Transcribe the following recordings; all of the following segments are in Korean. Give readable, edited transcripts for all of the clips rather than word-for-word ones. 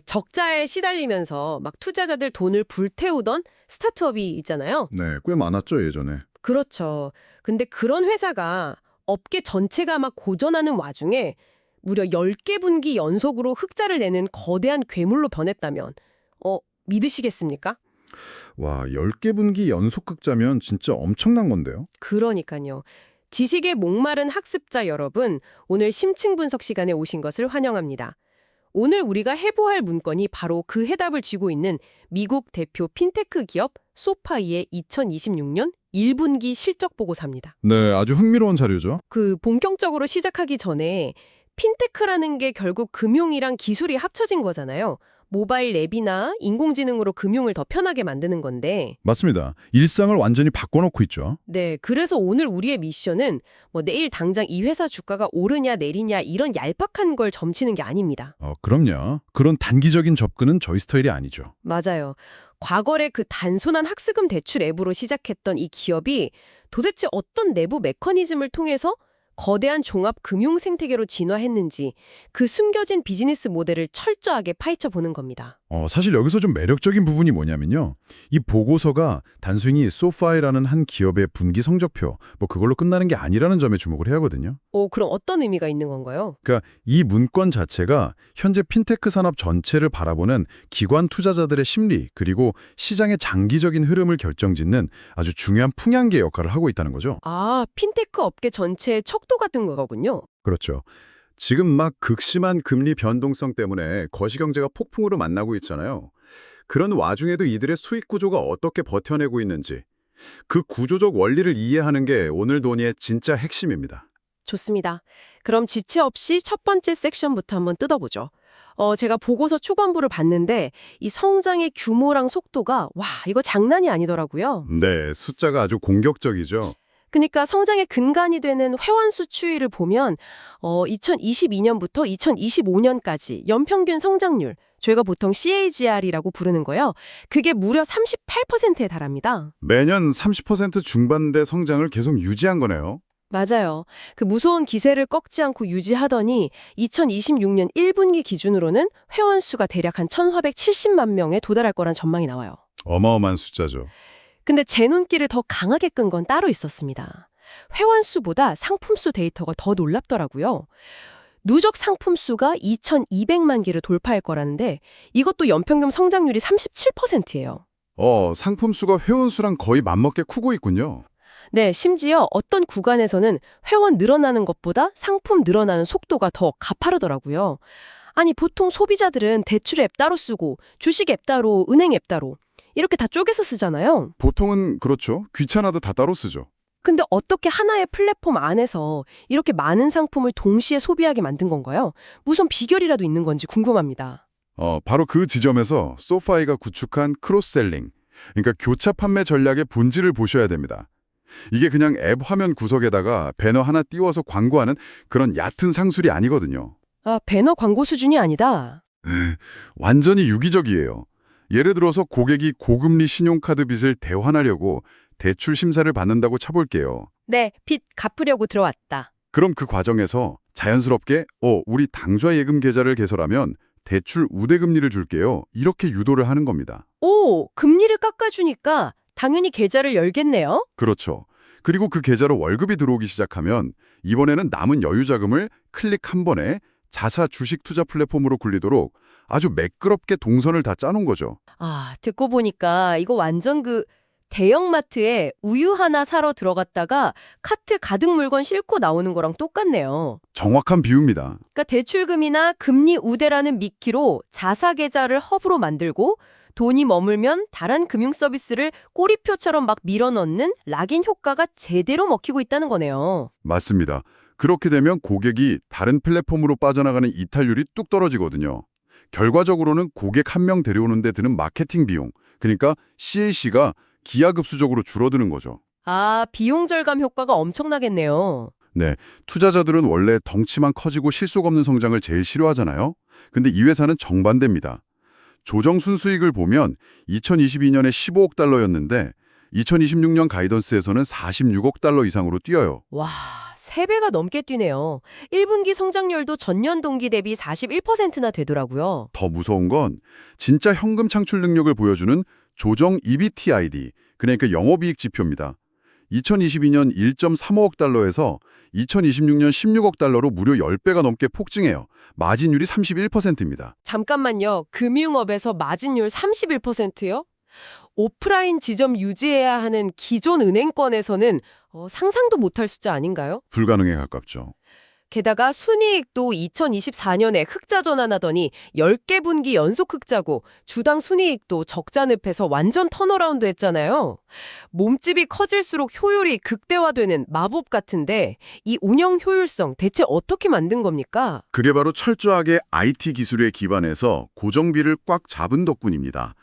적자에 시달리면서 막 투자자들 돈을 불태우던 스타트업이 있잖아요. 네, 꽤 많았죠, 예전에. 그렇죠. 근데 그런 회사가 업계 전체가 막 고전하는 와중에 무려 10개 분기 연속으로 흑자를 내는 거대한 괴물로 변했다면 믿으시겠습니까? 와, 10개 분기 연속 극자면 진짜 엄청난 건데요? 그러니까요. 지식에 목마른 학습자 여러분, 오늘 심층 분석 시간에 오신 것을 환영합니다. 오늘 우리가 해부할 문건이 바로 그 해답을 쥐고 있는 미국 대표 핀테크 기업 소파이의 2026년 1분기 실적 보고서입니다. 네, 아주 흥미로운 자료죠. 본격적으로 시작하기 전에 핀테크라는 게 결국 금융이랑 기술이 합쳐진 거잖아요. 모바일 앱이나 인공지능으로 금융을 더 편하게 만드는 건데. 맞습니다. 일상을 완전히 바꿔놓고 있죠. 네, 그래서 오늘 우리의 미션은 내일 당장 이 회사 주가가 오르냐 내리냐 이런 얄팍한 걸 점치는 게 아닙니다. 그럼요. 그런 단기적인 접근은 저희 스타일이 아니죠. 맞아요. 과거에 그 단순한 학습금 대출 앱으로 시작했던 이 기업이 도대체 어떤 내부 메커니즘을 통해서 거대한 종합 금융 생태계로 진화했는지 그 숨겨진 비즈니스 모델을 철저하게 파헤쳐 보는 겁니다. 사실 여기서 좀 매력적인 부분이 뭐냐면요. 이 보고서가 단순히 소파이라는 한 기업의 분기 성적표, 그걸로 끝나는 게 아니라는 점에 주목을 해야 하거든요. 그럼 어떤 의미가 있는 건가요? 그러니까 이 문건 자체가 현재 핀테크 산업 전체를 바라보는 기관 투자자들의 심리, 그리고 시장의 장기적인 흐름을 결정짓는 아주 중요한 풍향계 역할을 하고 있다는 거죠. 아, 핀테크 업계 전체의 척도 같은 거군요. 그렇죠. 지금 막 극심한 금리 변동성 때문에 거시경제가 폭풍으로 만나고 있잖아요. 그런 와중에도 이들의 수익 구조가 어떻게 버텨내고 있는지, 그 구조적 원리를 이해하는 게 오늘 논의의 진짜 핵심입니다. 좋습니다. 그럼 지체 없이 첫 번째 섹션부터 한번 뜯어보죠. 제가 보고서 초반부를 봤는데 이 성장의 규모랑 속도가 이거 장난이 아니더라고요. 네, 숫자가 아주 공격적이죠. 그러니까 성장의 근간이 되는 회원수 추이를 보면 2022년부터 2025년까지 연평균 성장률, 저희가 보통 CAGR이라고 부르는 거요. 그게 무려 38%에 달합니다. 매년 30% 중반대 성장을 계속 유지한 거네요. 맞아요. 그 무서운 기세를 꺾지 않고 유지하더니 2026년 1분기 기준으로는 회원 수가 대략 한 1,470만 명에 도달할 거란 전망이 나와요. 어마어마한 숫자죠. 근데 제 눈길을 더 강하게 끈 건 따로 있었습니다. 회원 수보다 상품 수 데이터가 더 놀랍더라고요. 누적 상품 수가 2,200만 개를 돌파할 거라는데 이것도 연평균 성장률이 37%예요. 상품 수가 회원 수랑 거의 맞먹게 크고 있군요. 네, 심지어 어떤 구간에서는 회원 늘어나는 것보다 상품 늘어나는 속도가 더 가파르더라고요. 아니, 보통 소비자들은 대출 앱 따로 쓰고 주식 앱 따로, 은행 앱 따로 이렇게 다 쪼개서 쓰잖아요. 보통은 그렇죠. 귀찮아도 다 따로 쓰죠. 근데 어떻게 하나의 플랫폼 안에서 이렇게 많은 상품을 동시에 소비하게 만든 건가요? 무슨 비결이라도 있는 건지 궁금합니다. 바로 그 지점에서 소파이가 구축한 크로스셀링, 그러니까 교차 판매 전략의 본질을 보셔야 됩니다. 이게 그냥 앱 화면 구석에다가 배너 하나 띄워서 광고하는 그런 얕은 상술이 아니거든요. 아, 배너 광고 수준이 아니다. 완전히 유기적이에요. 예를 들어서 고객이 고금리 신용카드 빚을 대환하려고 대출 심사를 받는다고 쳐볼게요. 네, 빚 갚으려고 들어왔다. 그럼 그 과정에서 자연스럽게 우리 당좌 예금 계좌를 개설하면 대출 우대금리를 줄게요. 이렇게 유도를 하는 겁니다. 오, 금리를 깎아주니까 당연히 계좌를 열겠네요? 그렇죠. 그리고 그 계좌로 월급이 들어오기 시작하면 이번에는 남은 여유 자금을 클릭 한 번에 자사 주식 투자 플랫폼으로 굴리도록 아주 매끄럽게 동선을 다 짜놓은 거죠. 아, 듣고 보니까 이거 완전 대형마트에 우유 하나 사러 들어갔다가 카트 가득 물건 싣고 나오는 거랑 똑같네요. 정확한 비유입니다. 그러니까 대출금이나 금리 우대라는 미끼로 자사 계좌를 허브로 만들고 돈이 머물면 다른 금융 서비스를 꼬리표처럼 막 밀어넣는 락인 효과가 제대로 먹히고 있다는 거네요. 맞습니다. 그렇게 되면 고객이 다른 플랫폼으로 빠져나가는 이탈률이 뚝 떨어지거든요. 결과적으로는 고객 한 명 데려오는 데 드는 마케팅 비용, 그러니까 CAC가 기하급수적으로 줄어드는 거죠. 아, 비용 절감 효과가 엄청나겠네요. 네, 투자자들은 원래 덩치만 커지고 실속 없는 성장을 제일 싫어하잖아요. 근데 이 회사는 정반대입니다. 조정 순수익을 보면 2022년에 15억 달러였는데 2026년 가이던스에서는 46억 달러 이상으로 뛰어요. 와, 3배가 넘게 뛰네요. 1분기 성장률도 전년 동기 대비 41%나 되더라고요. 더 무서운 건 진짜 현금 창출 능력을 보여주는 조정 EBITDA, 그러니까 영업이익 지표입니다. 2022년 1.35억 달러에서 2026년 16억 달러로 무려 10배가 넘게 폭증해요. 마진율이 31%입니다. 잠깐만요. 금융업에서 마진율 31%요? 오프라인 지점 유지해야 하는 기존 은행권에서는 상상도 못할 숫자 아닌가요? 불가능에 가깝죠. 게다가 순이익도 2024년에 흑자 전환하더니 10개 분기 연속 흑자고 주당 순이익도 적자 늪에서 완전 턴어라운드 했잖아요. 몸집이 커질수록 효율이 극대화되는 마법 같은데 이 운영 효율성 대체 어떻게 만든 겁니까? 그게 바로 철저하게 IT 기술에 기반해서 고정비를 꽉 잡은 덕분입니다.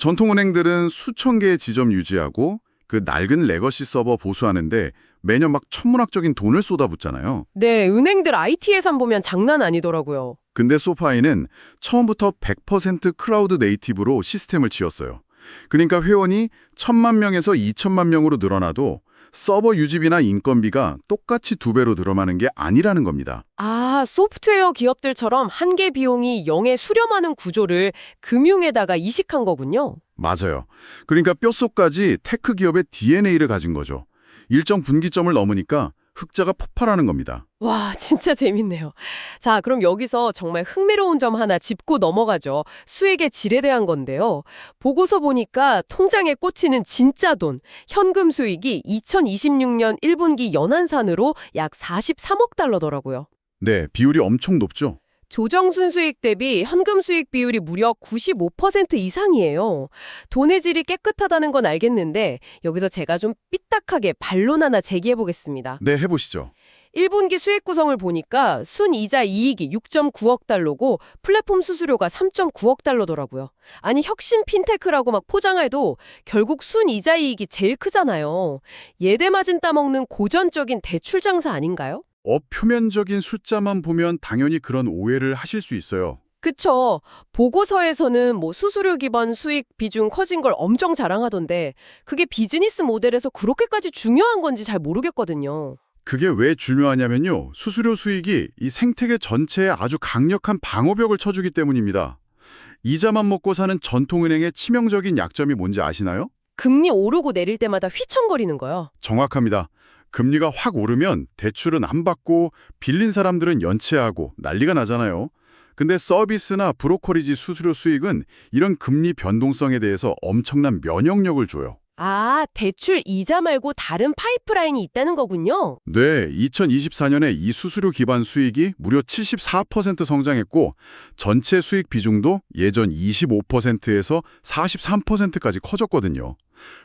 전통은행들은 수천 개의 지점 유지하고 그 낡은 레거시 서버 보수하는데 매년 막 천문학적인 돈을 쏟아붓잖아요. 네, 은행들 IT 예산 보면 장난 아니더라고요. 근데 소파이는 처음부터 100% 클라우드 네이티브로 시스템을 지었어요. 그러니까 회원이 1,000만 명에서 2천만 명으로 늘어나도 서버 유지비나 인건비가 똑같이 2배로 늘어나는 게 아니라는 겁니다. 아, 소프트웨어 기업들처럼 한계 비용이 0에 수렴하는 구조를 금융에다가 이식한 거군요. 맞아요. 그러니까 뼛속까지 테크 기업의 DNA를 가진 거죠. 일정 분기점을 넘으니까 흑자가 폭발하는 겁니다. 와, 진짜 재밌네요. 자, 그럼 여기서 정말 흥미로운 점 하나 짚고 넘어가죠. 수익의 질에 대한 건데요. 보고서 보니까 통장에 꽂히는 진짜 돈, 현금 수익이 2026년 1분기 연한산으로 약 43억 달러더라고요. 네, 비율이 엄청 높죠. 조정순 수익 대비 현금 수익 비율이 무려 95% 이상이에요. 돈의 질이 깨끗하다는 건 알겠는데 여기서 제가 좀 삐딱하게 반론 하나 제기해 보겠습니다. 네, 해보시죠. 1분기 수익 구성을 보니까 순이자 이익이 6.9억 달러고 플랫폼 수수료가 3.9억 달러더라고요. 아니 혁신 핀테크라고 막 포장해도 결국 순이자 이익이 제일 크잖아요. 예대 마진 따먹는 고전적인 대출 장사 아닌가요? 표면적인 숫자만 보면 당연히 그런 오해를 하실 수 있어요. 그쵸. 보고서에서는 뭐 수수료 기반 수익 비중 커진 걸 엄청 자랑하던데 그게 비즈니스 모델에서 그렇게까지 중요한 건지 잘 모르겠거든요. 그게 왜 중요하냐면요. 수수료 수익이 이 생태계 전체에 아주 강력한 방어벽을 쳐주기 때문입니다. 이자만 먹고 사는 전통은행의 치명적인 약점이 뭔지 아시나요? 금리 오르고 내릴 때마다 휘청거리는 거요. 정확합니다. 금리가 확 오르면 대출은 안 받고 빌린 사람들은 연체하고 난리가 나잖아요. 근데 서비스나 브로커리지 수수료 수익은 이런 금리 변동성에 대해서 엄청난 면역력을 줘요. 아, 대출 이자 말고 다른 파이프라인이 있다는 거군요. 네, 2024년에 이 수수료 기반 수익이 무려 74% 성장했고 전체 수익 비중도 예전 25%에서 43%까지 커졌거든요.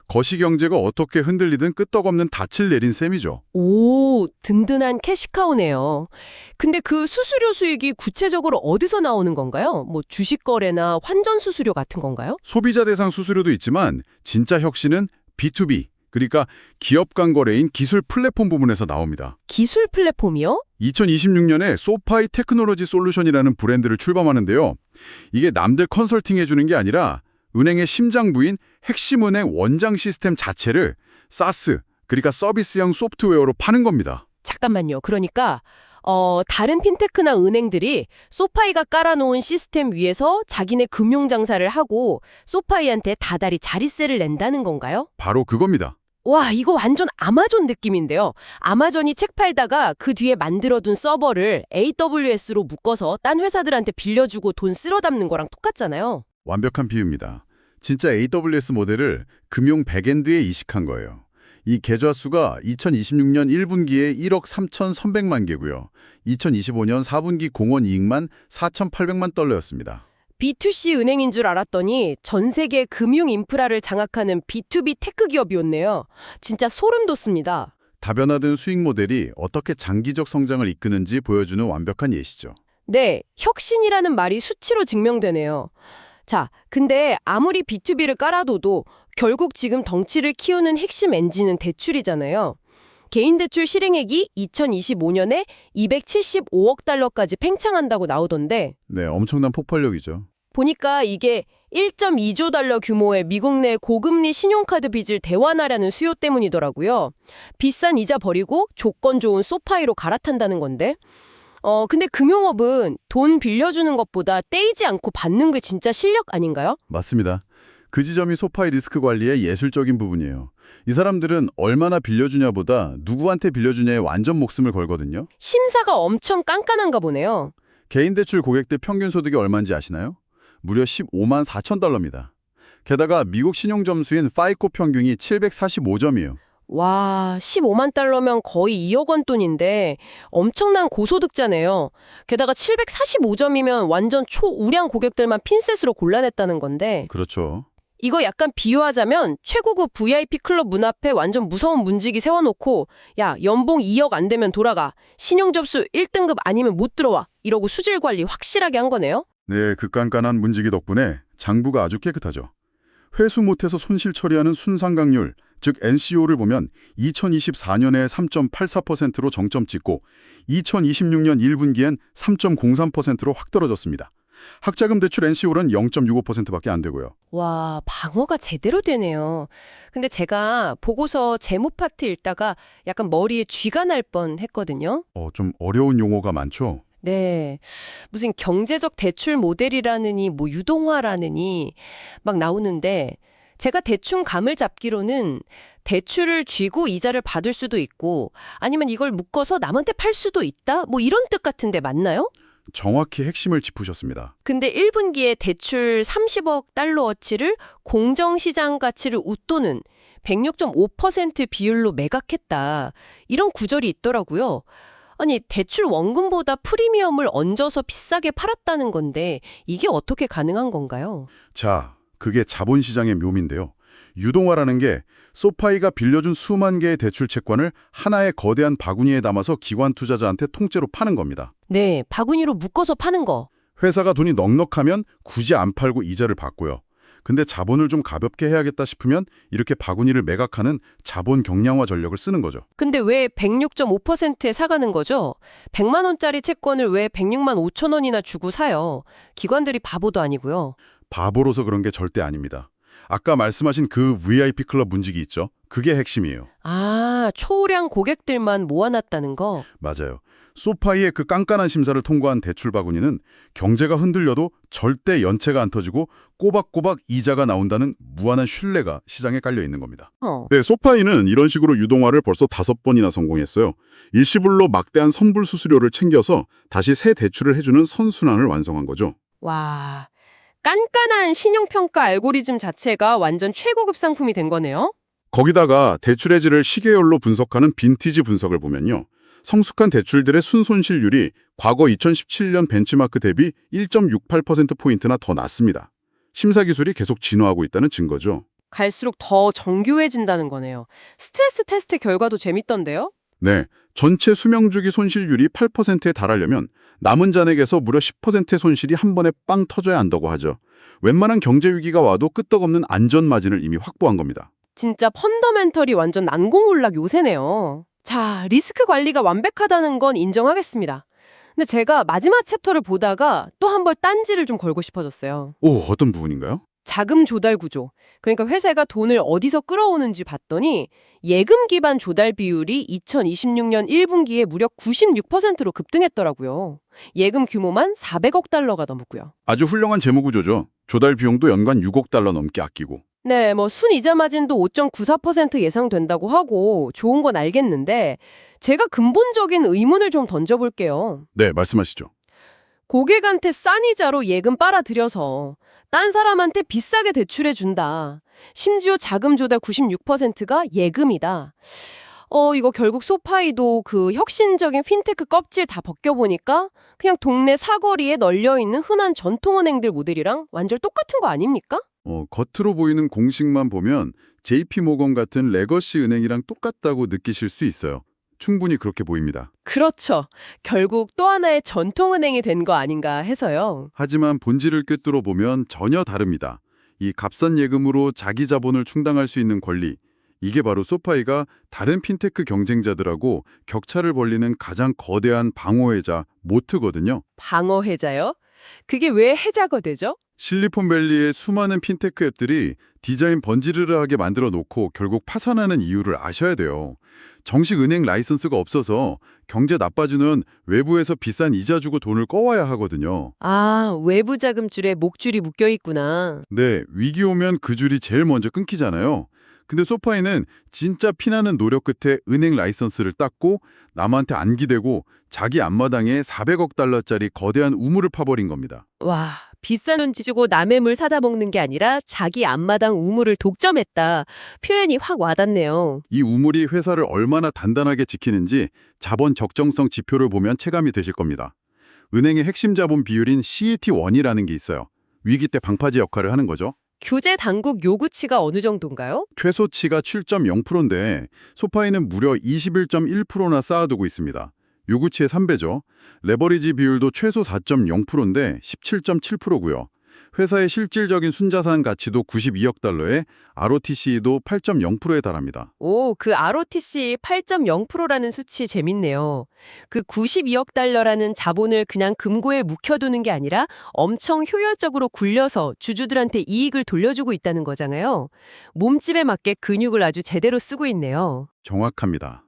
거시경제가 어떻게 흔들리든 끄떡없는 닻을 내린 셈이죠. 오, 든든한 캐시카우네요. 근데 그 수수료 수익이 구체적으로 어디서 나오는 건가요? 뭐 주식 거래나 환전 수수료 같은 건가요? 소비자 대상 수수료도 있지만 진짜 혁신은 B2B, 그러니까 기업 간 거래인 기술 플랫폼 부분에서 나옵니다. 기술 플랫폼이요? 2026년에 소파이 테크놀로지 솔루션이라는 브랜드를 출범하는데요. 이게 남들 컨설팅 해주는 게 아니라 은행의 심장부인 핵심은행 원장 시스템 자체를 SaaS, 그러니까 서비스형 소프트웨어로 파는 겁니다. 잠깐만요. 그러니까 다른 핀테크나 은행들이 소파이가 깔아놓은 시스템 위에서 자기네 금융 장사를 하고 소파이한테 다달이 자릿세를 낸다는 건가요? 바로 그겁니다. 와, 이거 완전 아마존 느낌인데요. 아마존이 책 팔다가 그 뒤에 만들어둔 서버를 AWS로 묶어서 딴 회사들한테 빌려주고 돈 쓸어 담는 거랑 똑같잖아요. 완벽한 비유입니다. 진짜 AWS 모델을 금융 백엔드에 이식한 거예요. 이 계좌 수가 2026년 1분기에 1억 3,300만 개고요. 2025년 4분기 공원 이익만 4,800만 달러였습니다. B2C 은행인 줄 알았더니 전 세계 금융 인프라를 장악하는 B2B 테크 기업이었네요. 진짜 소름 돋습니다. 다변화된 수익 모델이 어떻게 장기적 성장을 이끄는지 보여주는 완벽한 예시죠. 네, 혁신이라는 말이 수치로 증명되네요. 자, 근데 아무리 B2B를 깔아둬도 결국 지금 덩치를 키우는 핵심 엔진은 대출이잖아요. 개인 대출 실행액이 2025년에 275억 달러까지 팽창한다고 나오던데 네, 엄청난 폭발력이죠. 보니까 이게 1.2조 달러 규모의 미국 내 고금리 신용카드 빚을 대환하려는 수요 때문이더라고요. 비싼 이자 버리고 조건 좋은 소파이로 갈아탄다는 건데. 근데 금융업은 돈 빌려주는 것보다 떼이지 않고 받는 게 진짜 실력 아닌가요? 맞습니다. 그 지점이 소파이 리스크 관리의 예술적인 부분이에요. 이 사람들은 얼마나 빌려주냐보다 누구한테 빌려주냐에 완전 목숨을 걸거든요. 심사가 엄청 깐깐한가 보네요. 개인 대출 고객들 평균 소득이 얼마인지 아시나요? 무려 15만 4천 달러입니다. 게다가 미국 신용 점수인 파이코 평균이 745점이에요. 와, 15만 달러면 거의 2억 원 돈인데 엄청난 고소득자네요. 게다가 745점이면 완전 초우량 고객들만 핀셋으로 골라냈다는 건데 그렇죠. 이거 약간 비유하자면 최고급 VIP 클럽 문 앞에 완전 무서운 문지기 세워놓고 야, 연봉 2억 안 되면 돌아가. 신용 접수 1등급 아니면 못 들어와. 이러고 수질 관리 확실하게 한 거네요. 네, 그 깐깐한 문지기 덕분에 장부가 아주 깨끗하죠. 회수 못해서 손실 처리하는 순상각률, 즉 NCO를 보면 2024년에 3.84%로 정점 찍고 2026년 1분기엔 3.03%로 확 떨어졌습니다. 학자금 대출 NCO는 0.65%밖에 안 되고요. 와, 방어가 제대로 되네요. 근데 제가 보고서 재무 파트 읽다가 약간 머리에 쥐가 날 뻔했거든요. 좀 어려운 용어가 많죠? 네. 무슨 경제적 대출 모델이라느니 뭐 유동화라느니 막 나오는데 제가 대충 감을 잡기로는 대출을 쥐고 이자를 받을 수도 있고 아니면 이걸 묶어서 남한테 팔 수도 있다? 뭐 이런 뜻 같은데 맞나요? 정확히 핵심을 짚으셨습니다. 근데 1분기에 대출 30억 달러어치를 공정시장 가치를 웃도는 106.5% 비율로 매각했다. 이런 구절이 있더라고요. 아니, 대출 원금보다 프리미엄을 얹어서 비싸게 팔았다는 건데 이게 어떻게 가능한 건가요? 자, 그게 자본시장의 묘미인데요. 유동화라는 게 소파이가 빌려준 수만 개의 대출 채권을 하나의 거대한 바구니에 담아서 기관 투자자한테 통째로 파는 겁니다. 네, 바구니로 묶어서 파는 거. 회사가 돈이 넉넉하면 굳이 안 팔고 이자를 받고요. 근데 자본을 좀 가볍게 해야겠다 싶으면 이렇게 바구니를 매각하는 자본 경량화 전략을 쓰는 거죠. 근데 왜 106.5%에 사가는 거죠? 100만 원짜리 채권을 왜 106만 5천 원이나 주고 사요? 기관들이 바보도 아니고요. 바보로서 그런 게 절대 아닙니다. 아까 말씀하신 그 VIP 클럽 문지기 있죠? 그게 핵심이에요. 아, 초우량 고객들만 모아놨다는 거? 맞아요. 소파이의 그 깐깐한 심사를 통과한 대출 바구니는 경제가 흔들려도 절대 연체가 안 터지고 꼬박꼬박 이자가 나온다는 무한한 신뢰가 시장에 깔려 있는 겁니다. 네, 소파이는 이런 식으로 유동화를 벌써 5번이나 성공했어요. 일시불로 막대한 선불 수수료를 챙겨서 다시 새 대출을 해주는 선순환을 완성한 거죠. 와, 깐깐한 신용평가 알고리즘 자체가 완전 최고급 상품이 된 거네요? 거기다가 대출의 질을 시계열로 분석하는 빈티지 분석을 보면요. 성숙한 대출들의 순손실률이 과거 2017년 벤치마크 대비 1.68%포인트나 더 낮습니다. 심사 기술이 계속 진화하고 있다는 증거죠. 갈수록 더 정교해진다는 거네요. 스트레스 테스트 결과도 재밌던데요? 네, 전체 수명주기 손실률이 8%에 달하려면 남은 잔액에서 무려 10%의 손실이 한 번에 빵 터져야 한다고 하죠. 웬만한 경제 위기가 와도 끄떡없는 안전 마진을 이미 확보한 겁니다. 진짜 펀더멘털이 완전 난공불락 요새네요. 자, 리스크 관리가 완벽하다는 건 인정하겠습니다. 근데 제가 마지막 챕터를 보다가 또 한 번 딴지를 좀 걸고 싶어졌어요. 오, 어떤 부분인가요? 자금 조달 구조. 그러니까 회사가 돈을 어디서 끌어오는지 봤더니 예금 기반 조달 비율이 2026년 1분기에 무려 96%로 급등했더라고요. 예금 규모만 400억 달러가 넘고요. 아주 훌륭한 재무구조죠. 조달 비용도 연간 6억 달러 넘게 아끼고. 네, 뭐 순이자 마진도 5.94% 예상된다고 하고 좋은 건 알겠는데 제가 근본적인 의문을 좀 던져볼게요. 네, 말씀하시죠. 고객한테 싼 이자로 예금 빨아들여서 딴 사람한테 비싸게 대출해준다. 심지어 자금 조달 96%가 예금이다. 이거 결국 소파이도 그 혁신적인 핀테크 껍질 다 벗겨보니까 그냥 동네 사거리에 널려있는 흔한 전통은행들 모델이랑 완전 똑같은 거 아닙니까? 겉으로 보이는 공식만 보면 JP모건 같은 레거시 은행이랑 똑같다고 느끼실 수 있어요. 충분히 그렇게 보입니다. 그렇죠. 결국 또 하나의 전통은행이 된 거 아닌가 해서요. 하지만 본질을 꿰뚫어 보면 전혀 다릅니다. 이 값싼 예금으로 자기 자본을 충당할 수 있는 권리, 이게 바로 소파이가 다른 핀테크 경쟁자들하고 격차를 벌리는 가장 거대한 방어해자 모트거든요. 방어해자요? 그게 왜 해자가 되죠? 실리콘밸리의 수많은 핀테크 앱들이 디자인 번지르르하게 만들어 놓고 결국 파산하는 이유를 아셔야 돼요. 정식 은행 라이선스가 없어서 경제 나빠지는 외부에서 비싼 이자 주고 돈을 꺼와야 하거든요. 아, 외부 자금줄에 목줄이 묶여 있구나. 네, 위기 오면 그 줄이 제일 먼저 끊기잖아요. 근데 소파이는 진짜 피나는 노력 끝에 은행 라이선스를 땄고 남한테 안 기대고 자기 앞마당에 400억 달러짜리 거대한 우물을 파버린 겁니다. 와, 비싼 돈 주고 남의 물 사다 먹는 게 아니라 자기 앞마당 우물을 독점했다. 표현이 확 와닿네요. 이 우물이 회사를 얼마나 단단하게 지키는지 자본 적정성 지표를 보면 체감이 되실 겁니다. 은행의 핵심 자본 비율인 CET1이라는 게 있어요. 위기 때 방파제 역할을 하는 거죠. 규제 당국 요구치가 어느 정도인가요? 최소치가 7.0%인데 소파이는 무려 21.1%나 쌓아두고 있습니다. 요구치의 3배죠. 레버리지 비율도 최소 4.0%인데 17.7%고요. 회사의 실질적인 순자산 가치도 92억 달러에 ROTC도 8.0%에 달합니다. 오, 그 ROTC 8.0%라는 수치 재밌네요. 그 92억 달러라는 자본을 그냥 금고에 묵혀두는 게 아니라 엄청 효율적으로 굴려서 주주들한테 이익을 돌려주고 있다는 거잖아요. 몸집에 맞게 근육을 아주 제대로 쓰고 있네요. 정확합니다.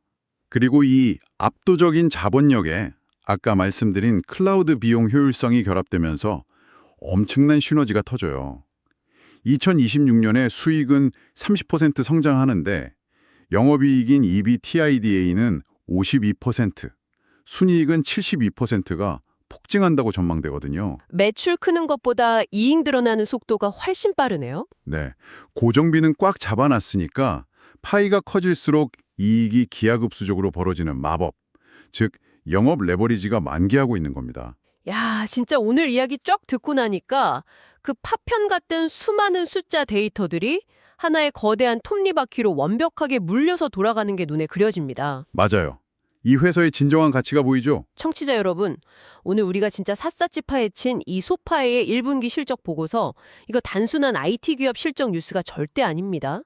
그리고 이 압도적인 자본력에 아까 말씀드린 클라우드 비용 효율성이 결합되면서 엄청난 시너지가 터져요. 2026년에 수익은 30% 성장하는데 영업이익인 EBITDA는 52%, 순이익은 72%가 폭증한다고 전망되거든요. 매출 크는 것보다 이익 늘어나는 속도가 훨씬 빠르네요. 네, 고정비는 꽉 잡아놨으니까 파이가 커질수록 이익이 기하급수적으로 벌어지는 마법, 즉 영업 레버리지가 만개하고 있는 겁니다. 야, 진짜 오늘 이야기 쫙 듣고 나니까 그 파편 같은 수많은 숫자 데이터들이 하나의 거대한 톱니바퀴로 완벽하게 물려서 돌아가는 게 눈에 그려집니다. 맞아요. 이 회사의 진정한 가치가 보이죠? 청취자 여러분, 오늘 우리가 진짜 샅샅이 파헤친 이 소파의 1분기 실적 보고서 이거 단순한 IT 기업 실적 뉴스가 절대 아닙니다.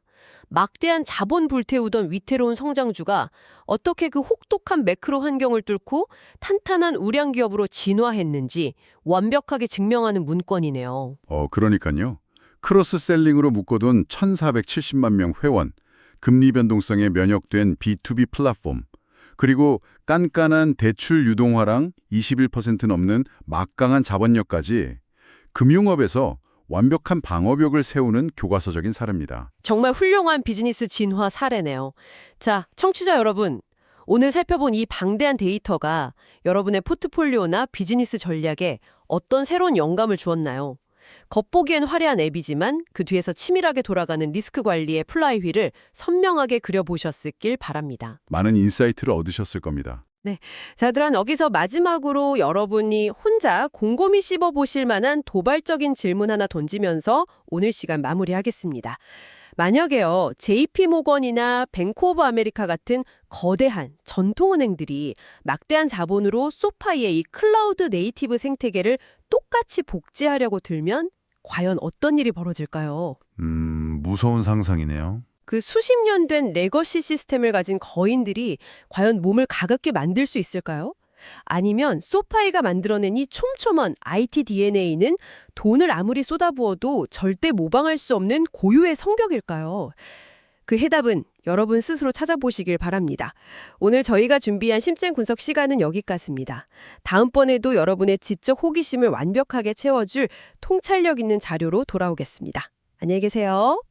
막대한 자본 불태우던 위태로운 성장주가 어떻게 그 혹독한 매크로 환경을 뚫고 탄탄한 우량 기업으로 진화했는지 완벽하게 증명하는 문건이네요. 그러니까요. 크로스셀링으로 묶어둔 1,470만 명 회원, 금리 변동성에 면역된 B2B 플랫폼, 그리고 깐깐한 대출 유동화랑 21% 넘는 막강한 자본력까지 금융업에서 완벽한 방어벽을 세우는 교과서적인 사례입니다. 정말 훌륭한 비즈니스 진화 사례네요. 자, 청취자 여러분, 오늘 살펴본 이 방대한 데이터가 여러분의 포트폴리오나 비즈니스 전략에 어떤 새로운 영감을 주었나요? 겉보기엔 화려한 앱이지만 그 뒤에서 치밀하게 돌아가는 리스크 관리의 플라이휠을 선명하게 그려보셨길 바랍니다. 많은 인사이트를 얻으셨을 겁니다. 자, 그럼 여기서 마지막으로 여러분이 혼자 곰곰이 씹어보실 만한 도발적인 질문 하나 던지면서 오늘 시간 마무리하겠습니다. 만약에요, JP모건이나 뱅크 오브 아메리카 같은 거대한 전통은행들이 막대한 자본으로 소파이의 이 클라우드 네이티브 생태계를 똑같이 복제하려고 들면 과연 어떤 일이 벌어질까요? 무서운 상상이네요. 그 수십 년 된 레거시 시스템을 가진 거인들이 과연 몸을 가볍게 만들 수 있을까요? 아니면 소파이가 만들어낸 이 촘촘한 IT DNA는 돈을 아무리 쏟아부어도 절대 모방할 수 없는 고유의 성벽일까요? 그 해답은 여러분 스스로 찾아보시길 바랍니다. 오늘 저희가 준비한 심층 분석 시간은 여기까지입니다. 다음번에도 여러분의 지적 호기심을 완벽하게 채워줄 통찰력 있는 자료로 돌아오겠습니다. 안녕히 계세요.